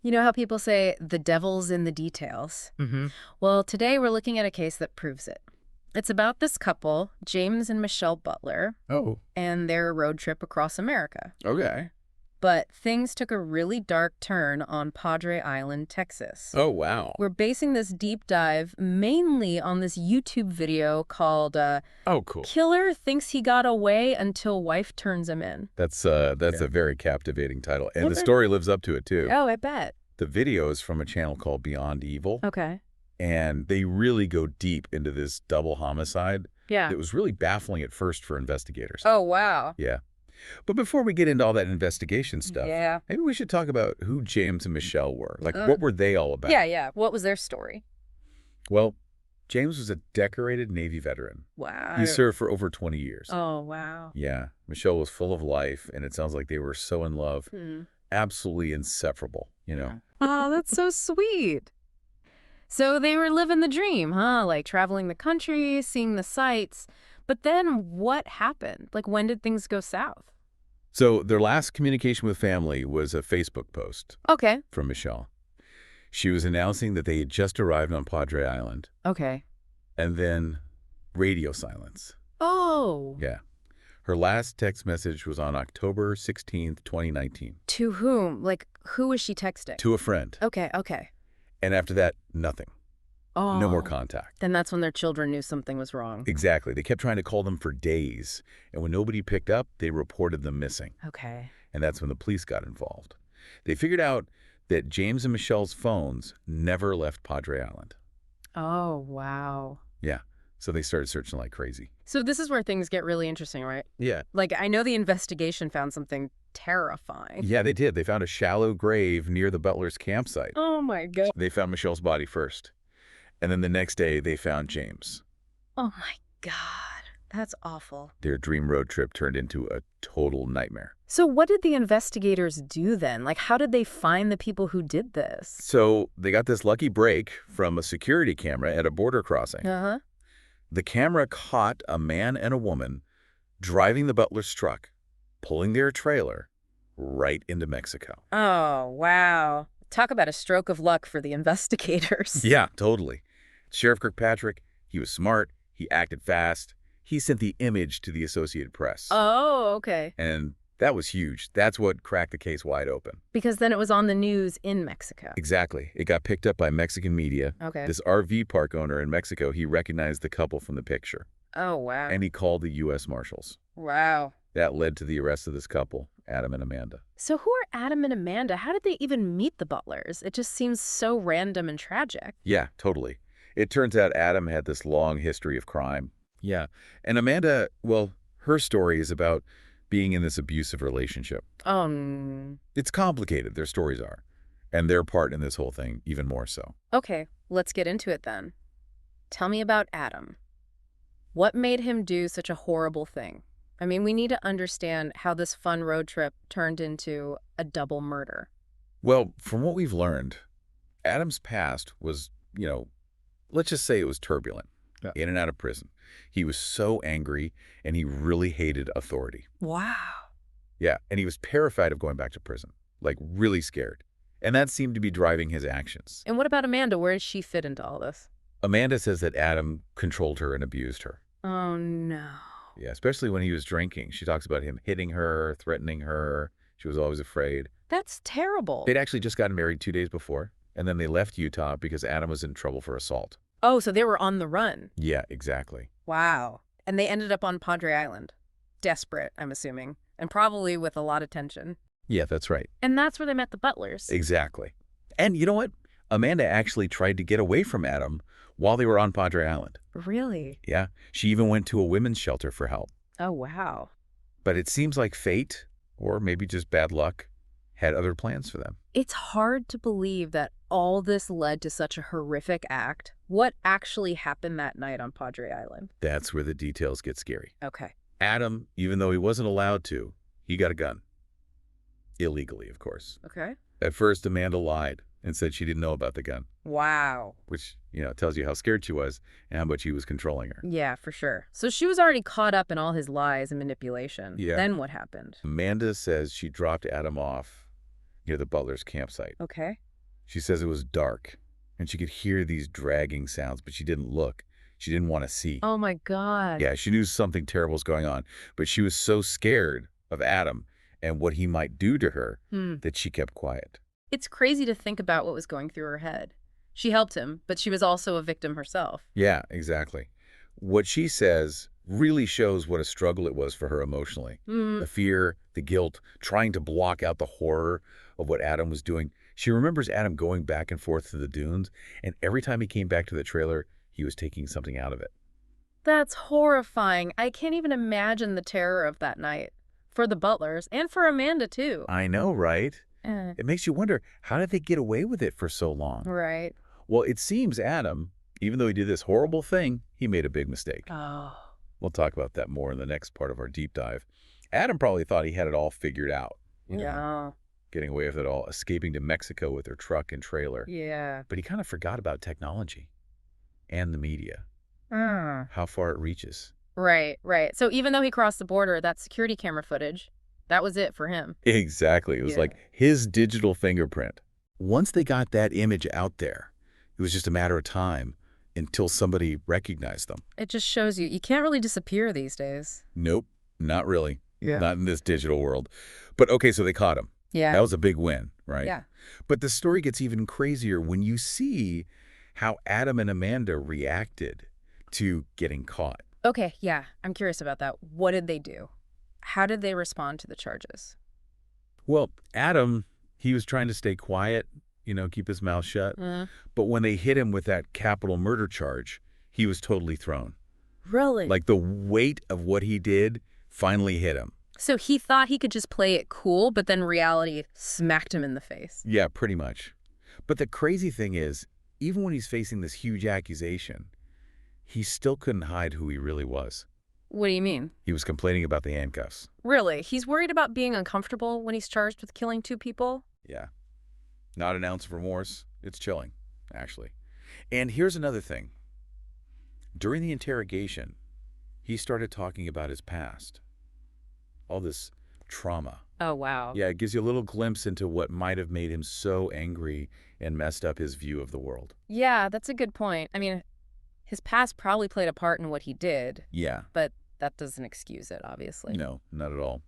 You know how people say the devil's in the details? Mm-hmm. Well, today we're looking at a case that proves it. It's about this couple, James and Michelle Butler, Oh, and their road trip across America. okay. But things took a really dark turn on Padre Island, Texas. Oh, wow. We're basing this deep dive mainly on this YouTube video called Oh, cool. Killer Thinks He Got Away Until Wife Turns Him In. That's a very captivating title. And the Okay. story lives up to it, too. Oh, I bet. The video is from a channel called Beyond Evil, Okay. and they really go deep into this double homicide. Yeah. It was really baffling at first for investigators. Oh, wow. Yeah. But before we get into all that investigation stuff, Yeah. maybe we should talk about who James and Michelle were. Like, Ugh. what were they all about? Yeah. What was their story? Well, James was a decorated Navy veteran. Wow. He served for over 20 years. Oh, wow. Yeah. Michelle was full of life, and it sounds like they were so in love. Hmm. Absolutely inseparable, you know? Oh, that's so sweet. So they were living the dream, huh? Like traveling the country, seeing the sights. But then what happened? Like, when did things go south? So their last communication with family was a Facebook post Okay. from Michelle. She was announcing that they had just arrived on Padre Island, Okay. and then radio silence. Oh. Yeah. Her last text message was on October 16th, 2019, To whom? Like, who was she texting? to a friend. Okay. And after that, nothing. Oh. No more contact. Then that's when their children knew something was wrong. Exactly. They kept trying to call them for days, and when nobody picked up, they reported them missing. Okay. And that's when the police got involved. They figured out that James and Michelle's phones never left Padre Island. Oh, wow. Yeah. So they started searching like crazy. So this is where things get really interesting, right? Yeah. Like, I know the investigation found something terrifying. Yeah, they did. They found a shallow grave near the Butler's campsite. Oh, my God. They found Michelle's body first. And then the next day, they found James. Oh, my God. That's awful. Their dream road trip turned into a total nightmare. So what did the investigators do then? Like, how did they find the people who did this? So they got this lucky break from a security camera at a border crossing. Uh-huh. The camera caught a man and a woman driving the Butler's truck, pulling their trailer right into Mexico. Oh, wow. Talk about a stroke of luck for the investigators. Yeah, totally. Sheriff Kirkpatrick, he was smart, he acted fast, he sent the image to the Associated Press. Oh, okay. And that was huge. That's what cracked the case wide open. Because then it was on the news in Mexico. Exactly. It got picked up by Mexican media. Okay. This RV park owner in Mexico, he recognized the couple from the picture, Oh, wow. and he called the U.S. Marshals. Wow. That led to the arrest of this couple, Adam and Amanda. So who are Adam and Amanda? How did they even meet the Butlers? It just seems so random and tragic. Yeah, totally. It turns out Adam had this long history of crime. Yeah. And Amanda, well, her story is about being in this abusive relationship. It's complicated, their stories are. And their part in this whole thing, even more so. Okay, let's get into it then. Tell me about Adam. What made him do such a horrible thing? I mean, we need to understand how this fun road trip turned into a double murder. Well, from what we've learned, Adam's past was, let's just say it was turbulent. Yeah. In and out of prison. He was so angry, and he really hated authority. Wow. Yeah, and he was terrified of going back to prison, like really scared. And that seemed to be driving his actions. And what about Amanda? Where does she fit into all this? Amanda says that Adam controlled her and abused her. Oh, no. Yeah, especially when he was drinking. She talks about him hitting her, threatening her. She was always afraid. That's terrible. They'd actually just gotten married 2 days before, and then they left Utah because Adam was in trouble for assault. Oh, so they were on the run. Yeah, exactly. Wow. And they ended up on Padre Island. Desperate, I'm assuming. And probably with a lot of tension. Yeah, that's right. And that's where they met the Butlers. Exactly. And you know what? Amanda actually tried to get away from Adam while they were on Padre Island. Really? Yeah, she even went to a women's shelter for help. Oh, wow. But it seems like fate, or maybe just bad luck, had other plans for them. It's hard to believe that all this led to such a horrific act. What actually happened that night on Padre Island? That's where the details get scary. Okay. Adam, even though he wasn't allowed to, he got a gun. Illegally, of course. Okay. At first, Amanda lied and said she didn't know about the gun, Wow. which, tells you how scared she was and how much he was controlling her. Yeah, for sure. So she was already caught up in all his lies and manipulation. Yeah. Then what happened? Amanda says she dropped Adam off near the Butler's campsite. Okay. She says it was dark, and she could hear these dragging sounds, but she didn't look. She didn't want to see. Oh my God. Yeah, she knew something terrible was going on, but she was so scared of Adam and what he might do to her that she kept quiet. It's crazy to think about what was going through her head. She helped him, but she was also a victim herself. Yeah, exactly. What she says really shows what a struggle it was for her emotionally. The fear, the guilt, trying to block out the horror of what Adam was doing. She remembers Adam going back and forth to the dunes, and every time he came back to the trailer, he was taking something out of it. That's horrifying. I can't even imagine the terror of that night. For the Butlers, and for Amanda, too. I know, right? Eh, It makes you wonder, how did they get away with it for so long? right. Well, it seems Adam, even though he did this horrible thing, he made a big mistake. Oh. We'll talk about that more in the next part of our deep dive. Adam probably thought he had it all figured out. Yeah. Getting away with it all, escaping to Mexico with their truck and trailer. Yeah. But he kind of forgot about technology and the media, Mm. how far it reaches. Right, right. So even though he crossed the border, that security camera footage, that was it for him. Exactly. It was Yeah. like his digital fingerprint. Once they got that image out there, it was just a matter of time until somebody recognized them. It just shows you can't really disappear these days. Nope, not really. Yeah. Not in this digital world. But okay, so they caught him. Yeah. That was a big win, right? Yeah. But the story gets even crazier when you see how Adam and Amanda reacted to getting caught. Okay, yeah. I'm curious about that. What did they do? How did they respond to the charges? Well, Adam, he was trying to stay quiet, keep his mouth shut. But when they hit him with that capital murder charge, he was totally thrown. Really? Like the weight of what he did finally hit him. So he thought he could just play it cool, but then reality smacked him in the face. Yeah, pretty much. But the crazy thing is, even when he's facing this huge accusation, he still couldn't hide who he really was. What do you mean? He was complaining about the handcuffs. Really? He's worried about being uncomfortable when he's charged with killing 2 people? Yeah. Not an ounce of remorse. It's chilling, actually. And here's another thing. During the interrogation, he started talking about his past. All this trauma. Oh, wow. Yeah, it gives you a little glimpse into what might have made him so angry and messed up his view of the world. Yeah, that's a good point. I mean, his past probably played a part in what he did, Yeah. but that doesn't excuse it, obviously. No, not at all.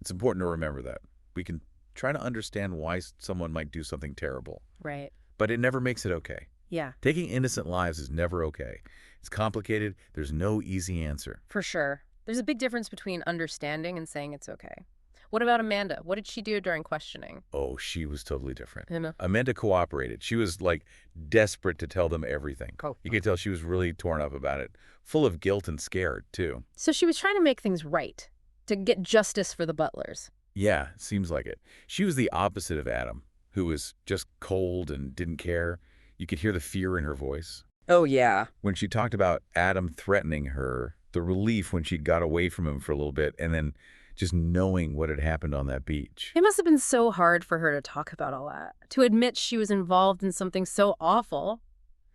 It's important to remember that. We can try to understand why someone might do something terrible, Right. but it never makes it okay. Yeah, Taking innocent lives is never okay. It's complicated. There's no easy answer. for sure. There's a big difference between understanding and saying it's okay. What about Amanda? What did she do during questioning? Oh, she was totally different. You know? Amanda cooperated. She was like desperate to tell them everything. Oh. You could tell she was really torn up about it, full of guilt and scared, too. So she was trying to make things right, to get justice for the Butlers. Yeah, seems like it. She was the opposite of Adam, who was just cold and didn't care. You could hear the fear in her voice. Oh, yeah. When she talked about Adam threatening her, the relief when she got away from him for a little bit, and then just knowing what had happened on that beach. It must have been so hard for her to talk about all that, to admit she was involved in something so awful.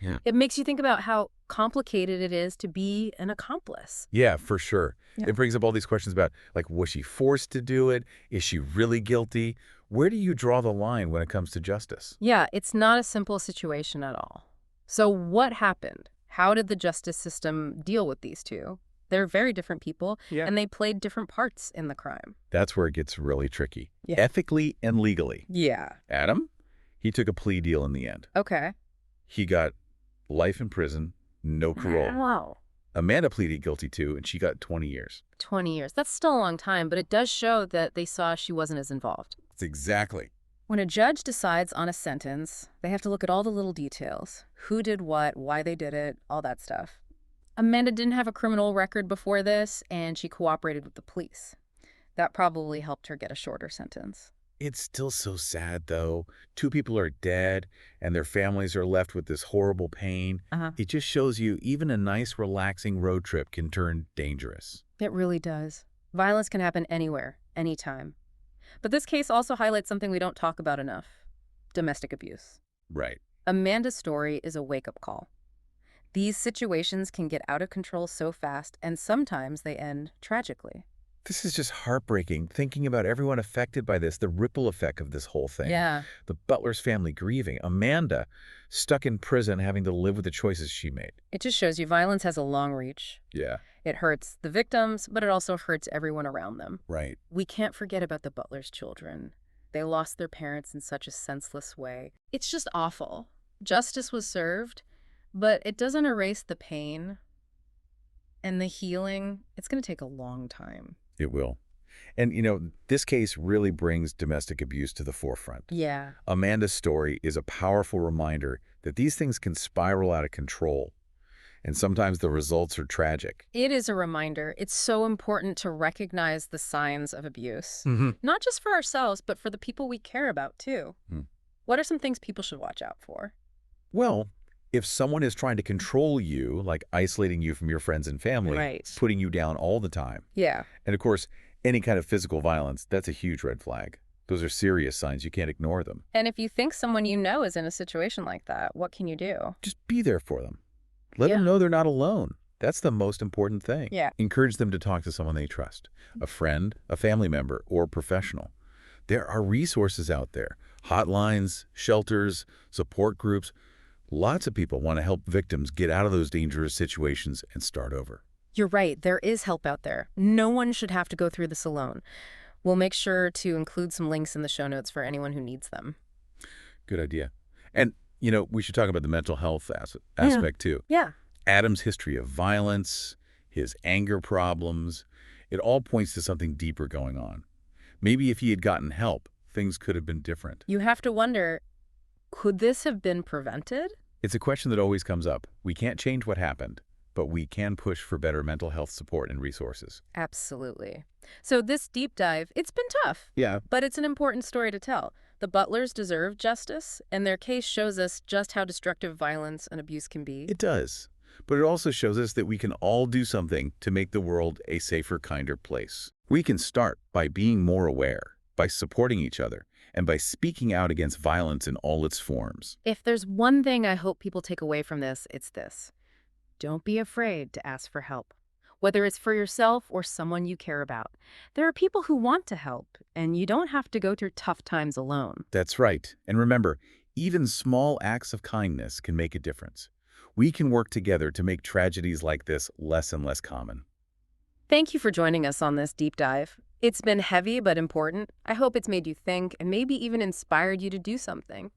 Yeah. It makes you think about how complicated it is to be an accomplice. Yeah, for sure. Yeah. It brings up all these questions about, like, was she forced to do it? Is she really guilty? Where do you draw the line when it comes to justice? Yeah, it's not a simple situation at all. So what happened? How did the justice system deal with these two? They're very different people, and they played different parts in the crime. That's where it gets really tricky. Yeah. Ethically and legally. Yeah. Adam, he took a plea deal in the end. Okay. He got life in prison, no parole. Wow. Amanda pleaded guilty too, and she got 20 years. 20 years. That's still a long time, but it does show that they saw she wasn't as involved. That's exactly. When a judge decides on a sentence, they have to look at all the little details. Who did what, why they did it, all that stuff. Amanda didn't have a criminal record before this, and she cooperated with the police. That probably helped her get a shorter sentence. It's still so sad, though. 2 people are dead, and their families are left with this horrible pain. It just shows you even a nice, relaxing road trip can turn dangerous. It really does. Violence can happen anywhere, anytime. But this case also highlights something we don't talk about enough: domestic abuse. Right. Amanda's story is a wake-up call. These situations can get out of control so fast, and sometimes they end tragically. This is just heartbreaking, thinking about everyone affected by this, the ripple effect of this whole thing. Yeah. The Butler's family grieving, Amanda stuck in prison having to live with the choices she made. It just shows you violence has a long reach. Yeah, It hurts the victims, but it also hurts everyone around them. right. We can't forget about the Butler's children. They lost their parents in such a senseless way. It's just awful. Justice was served, but it doesn't erase the pain and the healing. It's going to take a long time. It will. And, this case really brings domestic abuse to the forefront. Yeah. Amanda's story is a powerful reminder that these things can spiral out of control, and sometimes the results are tragic. It is a reminder. It's so important to recognize the signs of abuse, not just for ourselves, but for the people we care about, too. Hmm. What are some things people should watch out for? Well, if someone is trying to control you, like isolating you from your friends and family, Right. putting you down all the time, Yeah. and of course, any kind of physical violence, that's a huge red flag. Those are serious signs. You can't ignore them. And if you think someone you know is in a situation like that, what can you do? Just be there for them. Let Yeah. them know they're not alone. That's the most important thing. Yeah. Encourage them to talk to someone they trust, a friend, a family member, or a professional. There are resources out there, hotlines, shelters, support groups. Lots of people want to help victims get out of those dangerous situations and start over. You're right. There is help out there. No one should have to go through this alone. We'll make sure to include some links in the show notes for anyone who needs them. Good idea. And, we should talk about the mental health aspect too. Yeah. Adam's history of violence, his anger problems, it all points to something deeper going on. Maybe if he had gotten help, things could have been different. You have to wonder, could this have been prevented? It's a question that always comes up. We can't change what happened, but we can push for better mental health support and resources. Absolutely. So this deep dive, it's been tough. Yeah. But it's an important story to tell. The Butlers deserve justice, and their case shows us just how destructive violence and abuse can be. It does. But it also shows us that we can all do something to make the world a safer, kinder place. We can start by being more aware, by supporting each other, and by speaking out against violence in all its forms. If there's one thing I hope people take away from this, it's this. Don't be afraid to ask for help, whether it's for yourself or someone you care about. There are people who want to help, and you don't have to go through tough times alone. That's right. And remember, even small acts of kindness can make a difference. We can work together to make tragedies like this less and less common. Thank you for joining us on this deep dive. It's been heavy but important. I hope it's made you think and maybe even inspired you to do something.